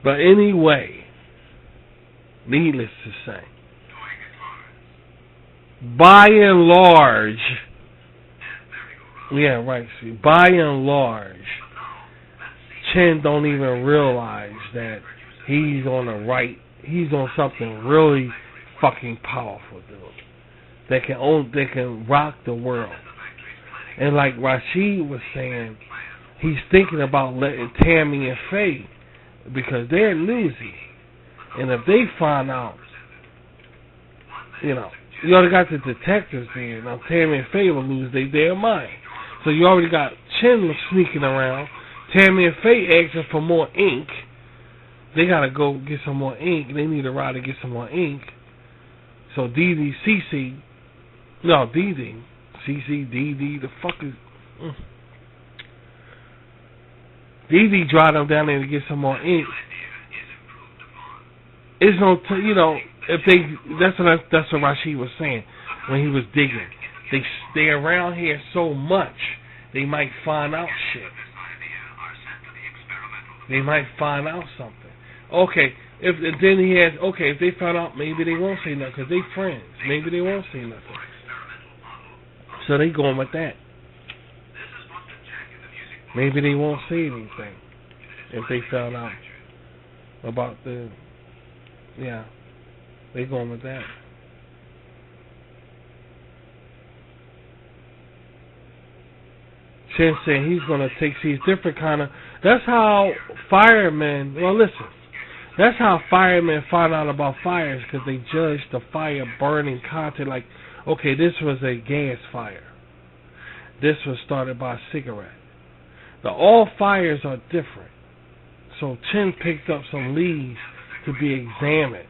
but anyway, needless to say, by and large, yeah, right, see, by and large, Chen don't even realize that he's on the right, he's on something really fucking powerful, dude. That can rock the world. And like Rashid was saying, he's thinking about letting Tammy and Faye, because they're newsy. And if they find out, you know, you already got the detectives there. Now Tammy and Faye will lose their damn mind. So you already got Chen sneaking around. Tammy and Faye asking for more ink. They gotta go get some more ink. They need a ride to get some more ink. So Dee, CC, no, Dee, CC, Dee, the fuck is... Dee drive them down there to get some more ink. It's no, you know, if they, that's what Rashid was saying when he was digging. They around here so much, they might find out shit. They might find out something. Okay, if they found out, maybe they won't say nothing because they friends. Maybe they won't say nothing. So they going with that. Maybe they won't say anything if they found out about the, yeah, they going with that. Chen said he's going to take these different kind of, that's how firemen, well listen, that's how firemen find out about fires, because they judge the fire burning content, like, okay, this was a gas fire. This was started by a cigarette. All fires are different. So Chen picked up some leads to be examined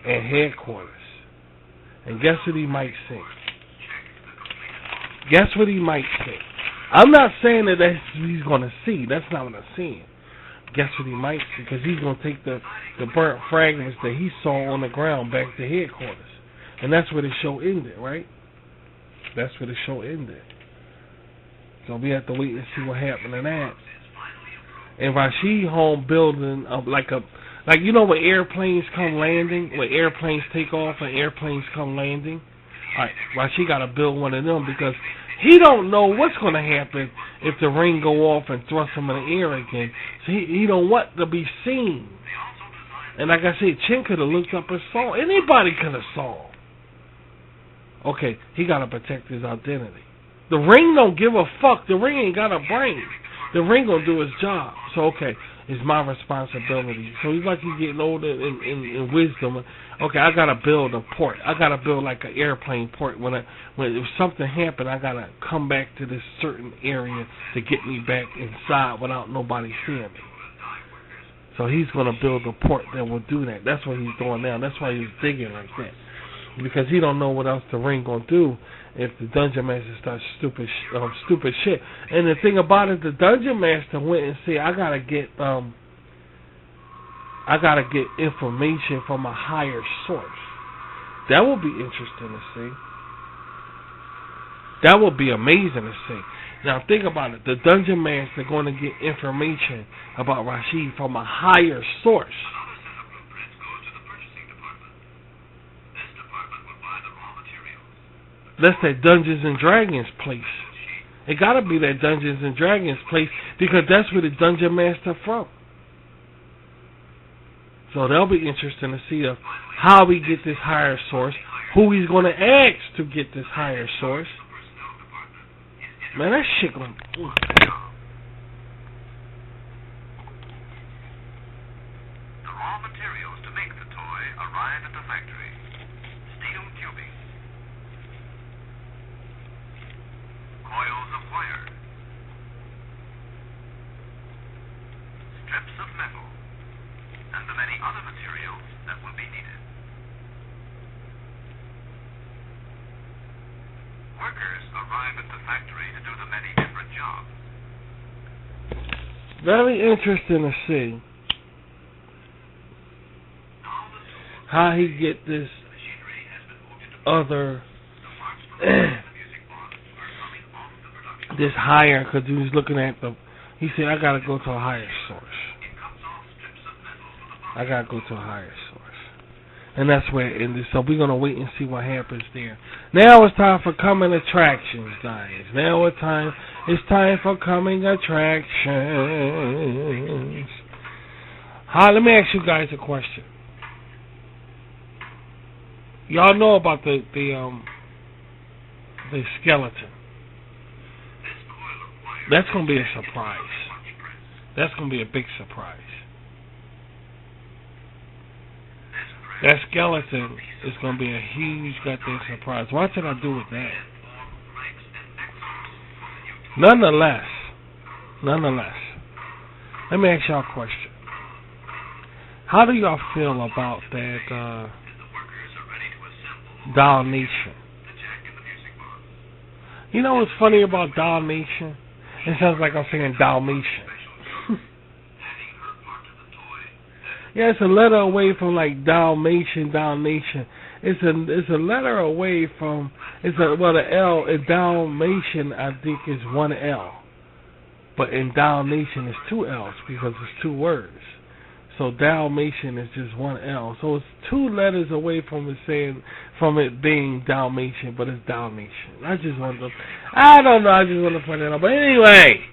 at headquarters. And guess what he might say? Guess what he might say? I'm not saying that that's what he's going to see. That's not what I'm saying. Guess what he might see? Because he's going to take the burnt fragments that he saw on the ground back to headquarters. And that's where the show ended, right? That's where the show ended. So we have to wait and see what happened in that. And Rashid home building like you know when airplanes come landing, when airplanes take off and airplanes come landing. All right, Rashid got to build one of them because he don't know what's going to happen if the ring go off and thrust him in the air again. So he don't want to be seen. And like I said, Chin could have looked up and saw. Anybody could have saw. Okay, he got to protect his identity. The ring don't give a fuck. The ring ain't got a brain. The ring gonna do its job. So okay, it's my responsibility. So he's like he's getting older in wisdom. Okay, I gotta build a port. I gotta build like an airplane port. When if something happened, I gotta come back to this certain area to get me back inside without nobody seeing me. So he's gonna build a port that will do that. That's what he's doing now. That's why he's digging like that. Because he don't know what else the ring gonna do if the Dungeon Master starts stupid shit. And the thing about it, the Dungeon Master went and said, I gotta get information from a higher source. That will be interesting to see. That would be amazing to see. Now think about it. The Dungeon Master going to get information about Rashid from a higher source. That's that Dungeons and Dragons place. It gotta be that Dungeons and Dragons place because that's where the Dungeon Master from. So that'll be interesting to see how we get this higher source, who he's gonna ask to get this higher source. Man, that shit gonna. The raw materials to make the toy arrive at the factory. Steel tubing. Coils of wire, strips of metal, and the many other materials that will be needed. Workers arrive at the factory to do the many different jobs. Very interesting to see how he get this other this higher, because he was looking at he said, I gotta go to a higher source. I gotta go to a higher source. And that's where it ended. So we're gonna wait and see what happens there. Now it's time for coming attractions, guys. Now it's time for coming attractions. Let me ask you guys a question. Y'all know about the skeleton. That's going to be a surprise. That's going to be a big surprise. That skeleton is going to be a huge goddamn surprise. What should I do with that? Nonetheless, let me ask y'all a question. How do y'all feel about that Dalmatian? You know what's funny about Dalmatian? It sounds like I'm saying Dalmatian. Yeah, it's a letter away from like Dalmatian. It's a letter away from the L in Dalmatian I think is one L, but in Dalmatian it's two L's because it's two words. So Dalmatian is just one L. So it's two letters away from it being Dalmatian, but it's Dalmatian. I just want to point that out. But anyway,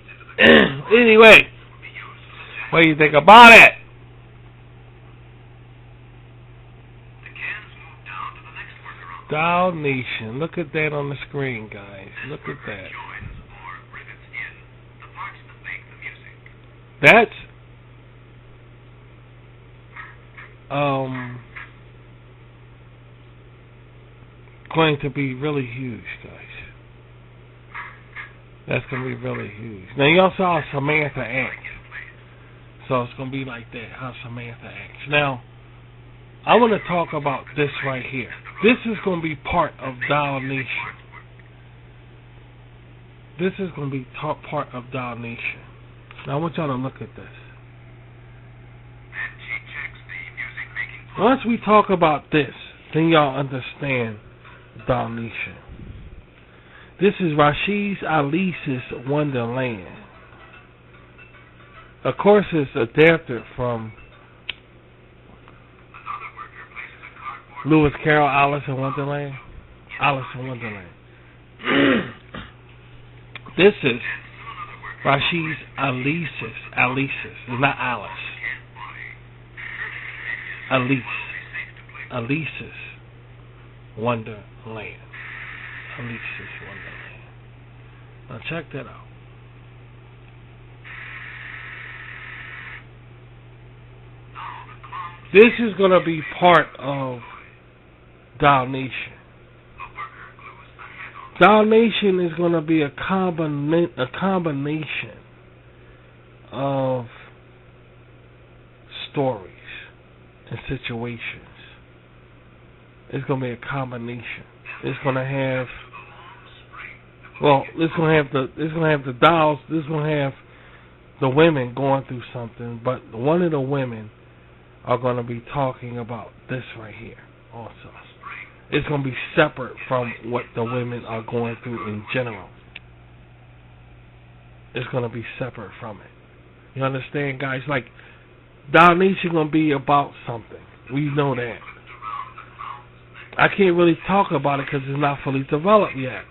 what do you think about it? Dalmatian. Look at that on the screen, guys. Look at that. That's going to be really huge, guys. That's going to be really huge. Now, y'all saw Samantha act. So it's going to be like that, how Samantha acts. Now, I want to talk about this right here. This is going to be part of Dial Nation. This is going to be part of Dial Nation. Now I want y'all to look at this. Once we talk about this, then y'all understand Dial Nation. This is Rashiz Alice's Wonderland. Of course, it's adapted from Lewis Carroll, Alice in Wonderland. Alice in Wonderland. This is Rashiz Alice's. It's not Alice. Alice's Wonderland. Alice's Wonderland. Now check that out. This is going to be part of Dial Nation. Dial Nation is going to be a combination of stories and situations. It's going to be a combination. It's going to have, it's going to have the dolls. It's going to have the women going through something, but one of the women are going to be talking about this right here also. It's going to be separate from what the women are going through in general. It's going to be separate from it. You understand, guys? Like, Dial Nation going to be about something. We know that. I can't really talk about it because it's not fully developed yet.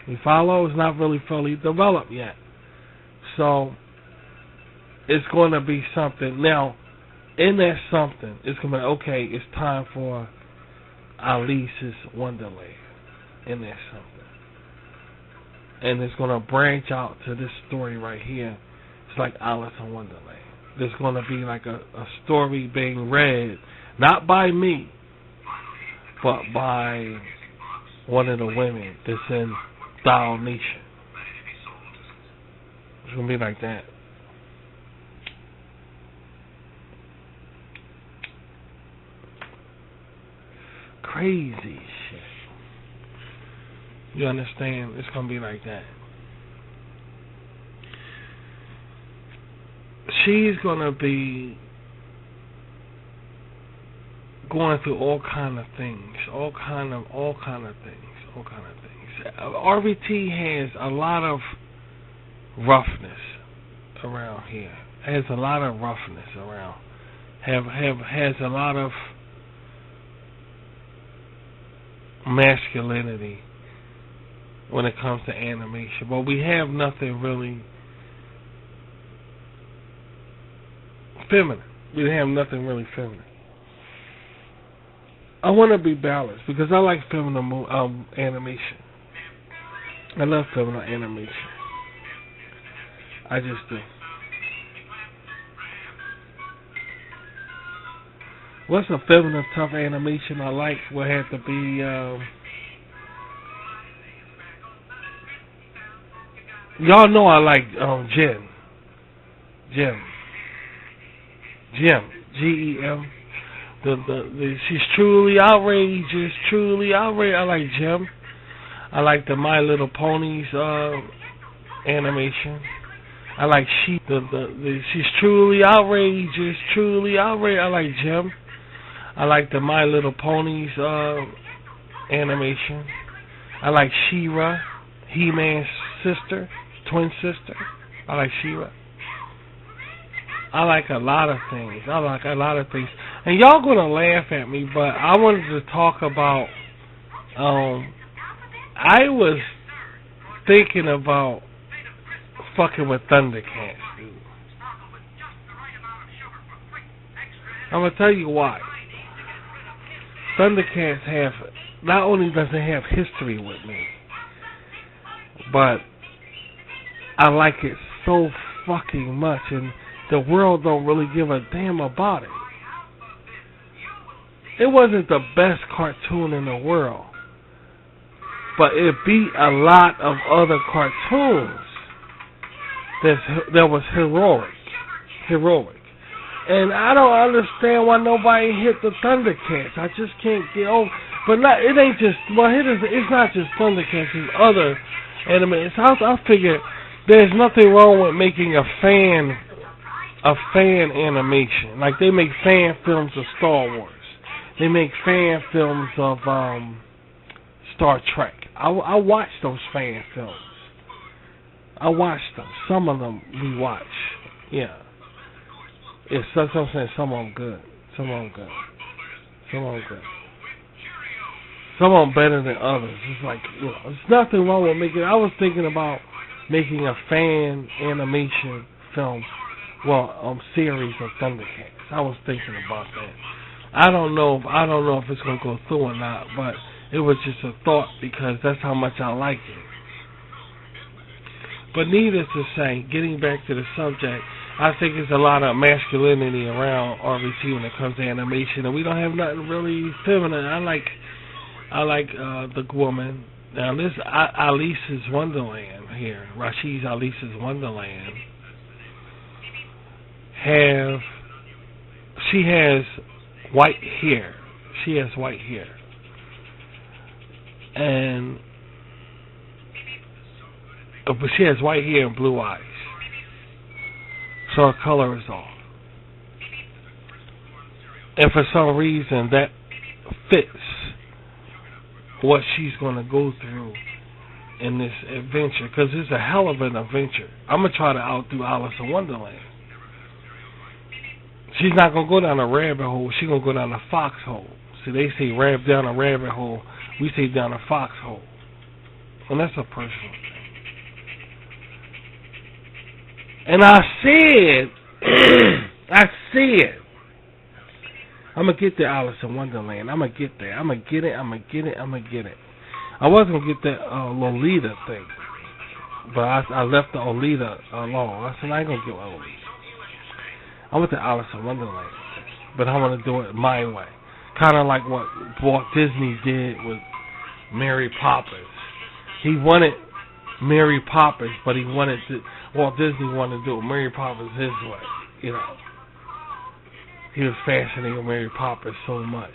You follow? It's not really fully developed yet. So, it's going to be something. Now, in that something, it's going to be, okay, it's time for Alice's Wonderland. In that something. And it's going to branch out to this story right here. It's like Alice in Wonderland. There's going to be like a story being read, not by me, but by one of the women that's in Dial Nation. It's going to be like that. Crazy shit. You understand? It's going to be like that. She's going to be going through all kind of things. All kind of things. RBT has a lot of roughness around here. Has a lot of roughness around. Has a lot of masculinity when it comes to animation, but we have nothing really feminine. We have nothing really feminine. I want to be balanced because I like feminine animation. I love feminine animation. I just do. What's a feminine tough animation I like would have to be y'all know I like Jem. G-E-M. She's truly outrageous. I like Jem. I like the My Little Ponies animation. I like she's truly outrageous. I like Jem. I like the My Little Ponies animation. I like She-Ra, He-Man's sister, twin sister. I like She-Ra. I like a lot of things. And y'all gonna laugh at me, but I wanted to talk about. I was thinking about fucking with Thundercats, dude. I'm gonna tell you why. Thundercats have, not only does it have history with me, but I like it so fucking much, and the world don't really give a damn about it. It wasn't the best cartoon in the world, but it beat a lot of other cartoons that was heroic. And I don't understand why nobody hit the Thundercats. I just can't get over. But not, it ain't just, well, it's not just Thundercats, it's other anime. So I figure there's nothing wrong with making a fan animation. Like they make fan films of Star Wars. They make fan films of Star Trek. I watch those fan films. I watch them. Some of them we watch. Yeah. It's that's what I'm saying. Some of them good. Some of them good. Some of them good. Some of them better than others. It's like, you know, there's nothing wrong with making. I was thinking about making a fan animation film, series of Thundercats. I was thinking about that. I don't know if it's gonna go through or not, but it was just a thought because that's how much I like it. But needless to say, getting back to the subject, I think there's a lot of masculinity around RBC when it comes to animation, and we don't have nothing really feminine. I like the woman. Now this Alice's Wonderland here, Rashi's Alice's Wonderland, she has white hair. She has white hair. But she has white hair and blue eyes. So her color is off. And for some reason that fits what she's going to go through in this adventure. Because it's a hell of an adventure. I'm going to try to outdo Alice in Wonderland. She's not going to go down a rabbit hole. She's going to go down a foxhole. See, they say down a rabbit hole. We say down a foxhole. And that's a personal thing. And I said, I'm going to get the Alice in Wonderland. I'm going to get there. I'm going to get it. I was going to get that Lolita thing. But I left the Lolita alone. I said, I ain't going to get Lolita. I went to Alice in Wonderland. But I want to do it my way. Kind of like what Walt Disney did with Mary Poppins. He wanted Mary Poppins, but Walt Disney wanted to do Mary Poppins his way, you know. He was fascinated with Mary Poppins so much.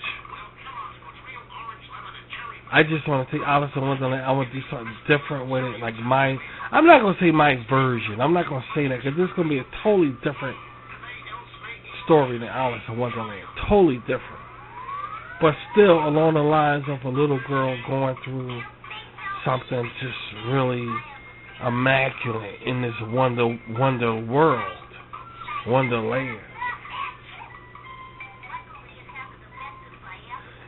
I just want to take Alice in Wonderland. I want to do something different with it, like I'm not going to say my version. I'm not going to say that, because this is going to be a totally different story than Alice in Wonderland. Totally different. But still along the lines of a little girl going through something just really immaculate in this wonder world, wonderland.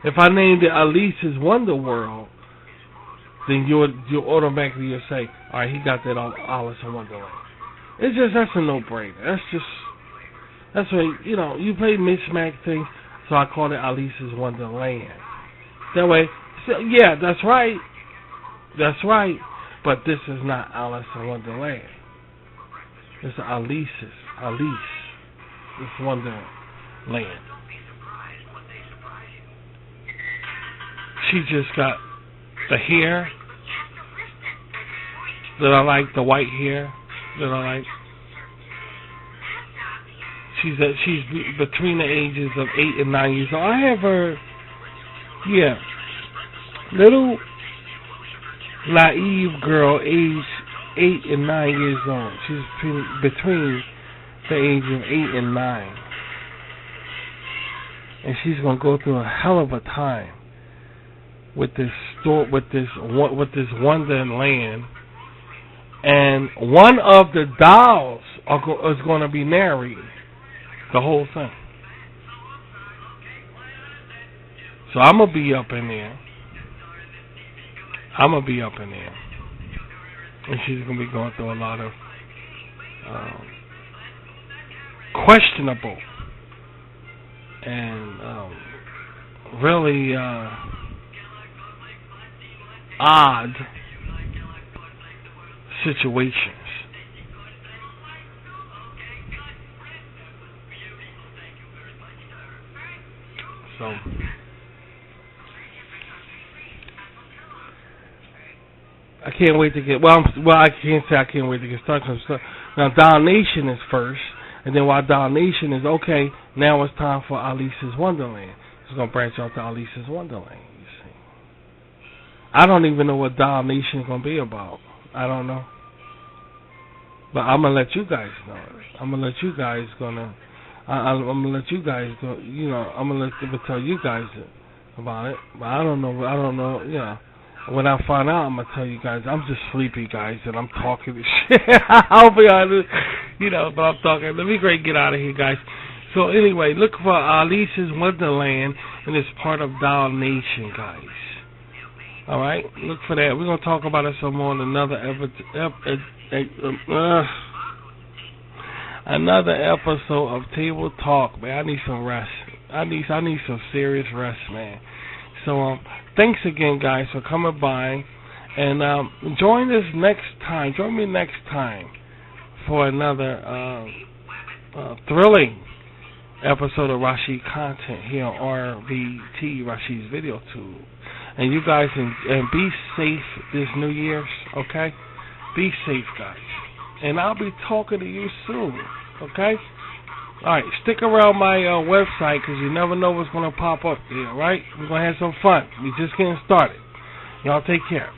If I named it Alice's Wonder World, then you automatically say, all right, he got that on Alice in Wonderland. That's a no-brainer. That's what, you know, you play mix-mac things, so I call it Alice's Wonderland. That way, yeah, that's right. That's right. But this is not Alice in Wonderland. It's Alice. It's Wonderland. She just got the hair that I like, the white hair that I like. She's between the ages of 8 and 9 years old. I have her, little naive girl, age 8 and 9 years old. She's between the age of 8 and 9, and she's gonna go through a hell of a time with this Wonderland, and one of the dolls is going to be narrating the whole thing. So I'm gonna be up in there. And she's going to be going through a lot of questionable and really odd situations. So I can't wait to get I can't say I can't wait to get started. Now Dalnation is first, and then while Dalnation is okay, now it's time for Alice's Wonderland. It's gonna branch out to Alice's Wonderland, you see. I don't even know what Doll Nation is gonna be about. I don't know. But I'm gonna let you guys know. I'm gonna let you guys I'm gonna let you guys go. You know, I'm gonna tell you guys about it. But I don't know. You know, when I find out, I'm gonna tell you guys. I'm just sleepy, guys, and I'm talking this shit. I'll be honest. You know, but I'm talking. Let me get out of here, guys. So anyway, look for Alice's Wonderland, and it's part of Doll Nation, guys. All right, look for that. We're gonna talk about it some more in another episode of Table Talk, man. I need some rest. I need some serious rest, man. So thanks again, guys, for coming by, and join me next time for another thrilling episode of Rashid Content here on RVT, Rashid's Video Tube. And you guys, and be safe this New Year's, okay? Be safe, guys. And I'll be talking to you soon, okay? Alright, stick around my website, because you never know what's going to pop up there, right? We're going to have some fun. We're just getting started. Y'all take care.